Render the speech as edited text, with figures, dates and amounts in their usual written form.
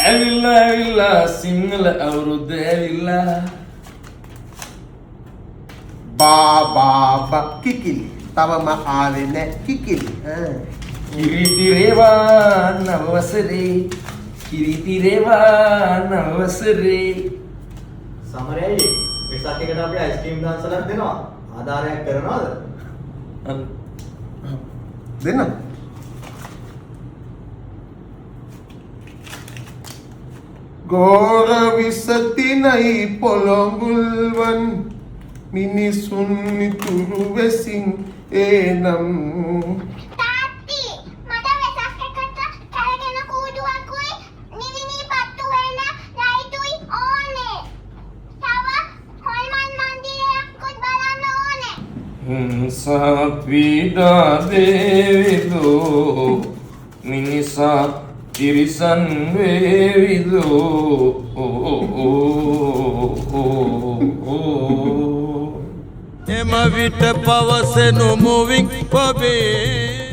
ඇවිල්ලා සිංහල අවුරුද්ද ඇවිල්ලා බාබා කිකිලි තවම ආවේ නැ කිකිලි කිරිතිරේවා නවවසරේ කිරිතිරේවා නවවසරේ සමරේ වෙසක් එකට අපි අයිස්ක්‍රීම් දාන්සලක් දෙනවා ආධාරයක් කරනවද දෙන්න ගෝර විසතිනයි පොළොඟුල්වන් මිනිසුන් ඉතුරු වෙසින් එනම් තාත්ති මට වෙසක් එකට කරගෙන කූඩුවකුයි නිවිනි පත්තු වෙන ලයිටුයි ඕනේ. තව හොල්මන් මන්දිරයක්කුත් බලන්න ඕනේ. හිංසා පීඩා දේවිදෝ මිනිසා තිරිසන් වේවිදෝ එම විට පවසනු මුවින් පබේ